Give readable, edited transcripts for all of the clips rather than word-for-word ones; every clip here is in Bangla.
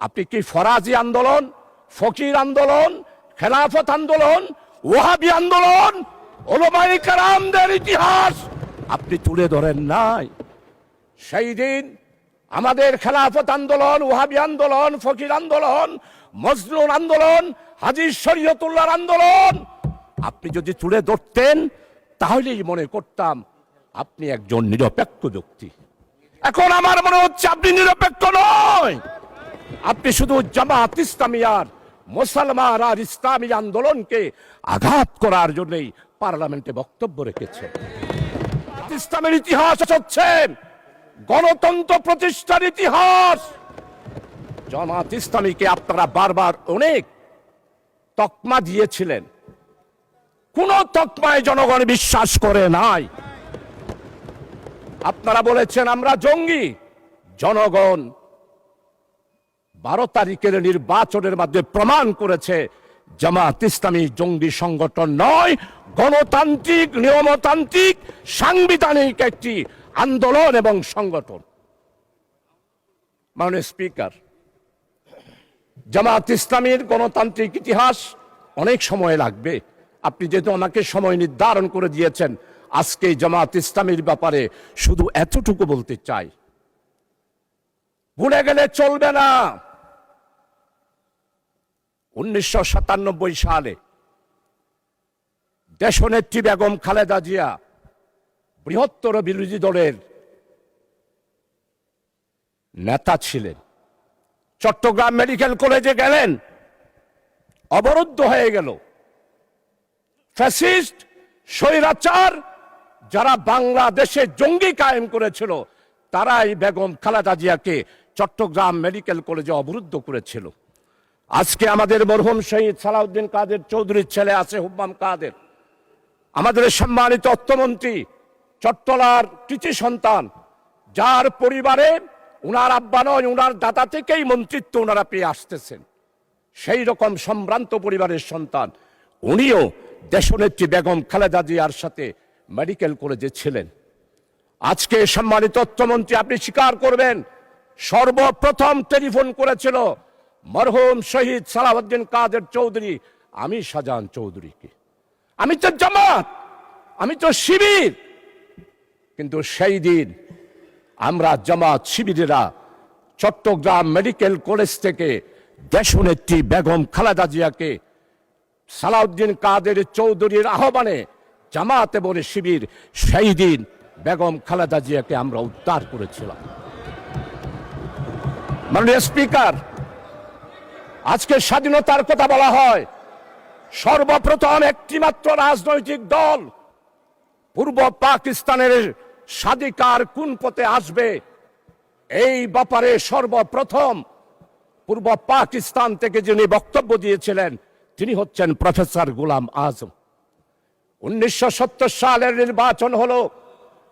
আপনি কি ফরাজি আন্দোলন, ফকির আন্দোলন, খেলাফত আন্দোলন, ওয়াহাবি আন্দোলন, উলামায়ে কেরামদের ইতিহাস আপনি তুলে ধরেন নাই? সেই দিন আমাদের খেলাফত আন্দোলন, ওয়াহাবি আন্দোলন, ফকির আন্দোলন, মজলুন আন্দোলন, হাজী শরীয়তুল্লাহর আন্দোলন আপনি যদি তুলে ধরতেন তাহলেই মনে করতাম আপনি একজন নিরপেক্ষ ব্যক্তি। এখন আমার মনে হচ্ছে আপনি নিরপেক্ষ নয়, আপনি শুধু জামাত ইসলামিয়ার মুসলমান আর ইসলামী আন্দোলনকে আঘাত করার জন্যই পার্লামেন্টে বক্তব্য রেখেছেন। ইসলামের ইতিহাস হচ্ছে গণতন্ত্র প্রতিষ্ঠার ইতিহাস। জামাত ইসলামীকে আপনারা বারবার অনেক তকমা দিয়েছিলেন, কোন তকমায় জনগণ বিশ্বাস করে নাই। আপনারা বলেছেন আমরা জঙ্গি। জনগণ 12 তারিখের নির্বাচনের মাধ্যমে প্রমাণ করেছে জামাত ইসলামী জঙ্গি সংগঠন নয়, গণতান্ত্রিক, নিয়মতান্ত্রিক, সাংবিধানিক একটি আন্দোলন এবং সংগঠন। মাননীয় স্পিকার, জামাত ইসলামীর গণতান্ত্রিক ইতিহাস অনেক সময় লাগবে। আপনি যেহেতু আমাকে সময় নির্ধারণ করে দিয়েছেন, আজকে জামাত ইসলামীর ব্যাপারে শুধু এতটুকু বলতে চাই, ভুলে গেলে চলবে না। 1997 সালে দেশনেত্রী বেগম খালেদা জিয়া বৃহত্তর বিরোধী দলের নেতা ছিলেন। চট্টগ্রাম মেডিকেল কলেজে গেলেন, অবরুদ্ধ হয়ে গেল। ফ্যাসিস্ট, স্বৈরাচার যারা বাংলাদেশে জঙ্গি কায়েম করেছিল তারাই বেগম খালেদা জিয়াকে চট্টগ্রাম মেডিকেল কলেজে অবরুদ্ধ করেছিল। আজকে আমাদের মরহুম শহীদ সালাউদ্দিন কাদের চৌধুরীর ছেলে আছে হুম্মাম কাদের, আমাদের সম্মানিত অর্থমন্ত্রী, চট্টলার কৃতি সন্তান, যার পরিবারে উনার আব্বা নয় উনার দাদা থেকেই মন্ত্রিত্ব ওনারা পেয়ে আসতেছেন, সেই রকম সম্ভ্রান্ত পরিবারের সন্তান উনিও দেশনেত্রী বেগম খালেদা জিয়ার সাথে মেডিকেল কলেজে ছিলেন। আজকে সম্মানিত অর্থমন্ত্রী আপনি স্বীকার করবেন, সর্বপ্রথম টেলিফোন করেছিল মরহুম শহীদ সালাউদ্দিন কাদের চৌধুরী আমি শাহজাহান চৌধুরীকে। আমি তো জামাত, আমি তো শিবির, কিন্তু সেই দিন আমরা জামাত শিবিরেরা চট্টগ্রাম মেডিকেল কলেজ থেকে দেশনেত্রী বেগম খালেদা জিয়াকে সালাউদ্দিন কাদের চৌধুরীর আহ্বানে জামাত এবং শিবির সেই দিন বেগম খালেদা জিয়াকে আমরা উদ্ধার করেছিলাম। মাননীয় স্পিকার, আজকে স্বাধীনতার কথা বলা হয়, সর্বপ্রথম একটি মাত্র রাজনৈতিক দল পূর্ব পাকিস্তানের স্বাধিকার কোন পথে আসবে এই ব্যাপারে সর্বপ্রথম পূর্ব পাকিস্তান থেকে যিনি বক্তব্য দিয়েছিলেন তিনি হচ্ছেন প্রফেসর গোলাম আজম। 1970 সালের নির্বাচন হলো,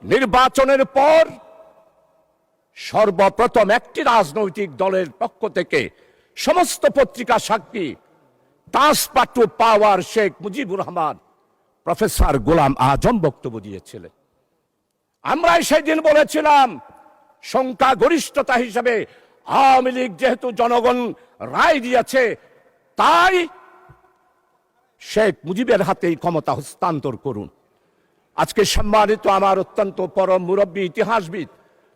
নির্বাচনের পর সর্বপ্রথম একটি রাজনৈতিক দলের পক্ষ থেকে সমস্ত পত্রিকা সাক্ষী তাসপাটু পাওয়ার শেখ মুজিবুর রহমান প্রফেসর গোলাম আজম বক্তব্য দিয়েছিলেন। আমরা সেদিন বলেছিলাম সংখ্যাগরিষ্ঠতা হিসেবে আওয়ামী লীগ যেহেতু জনগণ রায় দিয়েছে তাই শেখ মুজিবের হাতেই ক্ষমতা হস্তান্তর করুন। আজকে সম্মানিত আমার অত্যন্ত পরম মুরব্বী ইতিহাসবিদ,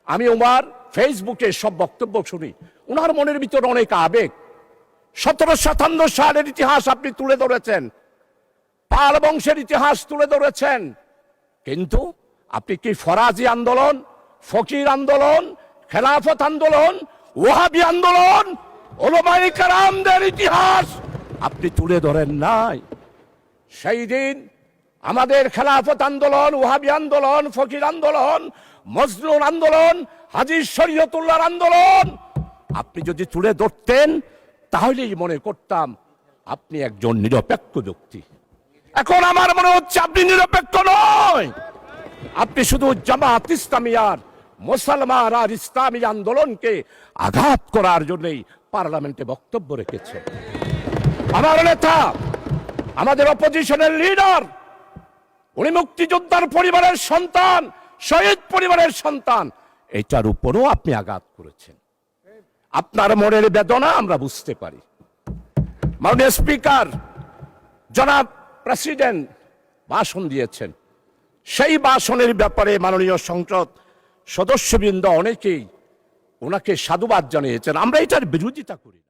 আমি ওনার ফেসবুকে সব বক্তব্য শুনি, ওনার মনের ভিতরে অনেক আবেগ। 1757 সালের ইতিহাস আপনি তুলে ধরেছেন, পাল বংশের ইতিহাস তুলে ধরেছেন, কিন্তু আপনি কি ফরাজি আন্দোলন, ফকির আন্দোলন, খেলাফত আন্দোলন, ওয়াহাবি আন্দোলন, উলামায়ে কেরামদের ইতিহাস আপনি তুলে ধরেন নাই? সেই দিন আমাদের খেলাফত আন্দোলন, ওয়াহাবি আন্দোলন, ফকির আন্দোলন, মজলুন আন্দোলন, হাজী শরীয়তুল্লাহর আন্দোলন আপনি যদি তুলে ধরতেন তাহলেই মনে করতাম আপনি একজন নিরপেক্ষ ব্যক্তি। এখন আমার মনে হচ্ছে আপনি নিরপেক্ষ নয়, আপনি শুধু জামাত ইসলামিয়ার মুসলমান আর ইসলামী আন্দোলনকে আঘাত করার জন্যই পার্লামেন্টে বক্তব্য রেখেছেন। আমার নেতা, আমাদের অপোজিশনের লিডার, উনি মুক্তিযোদ্ধার পরিবারের সন্তান, শহীদ পরিবারের সন্তান, এটার উপরও আপনি আঘাত করেছেন। আপনার মনের বেদনা আমরা বুঝতে পারি। মাননীয় স্পিকার, জনাব প্রেসিডেন্ট ভাষণ দিয়েছেন, সেই ভাষণের ব্যাপারে মাননীয় সংসদ সদস্যবৃন্দ অনেকেই ওনাকে সাধুবাদ জানিয়েছেন। আমরা এটার বিরোধিতা করি।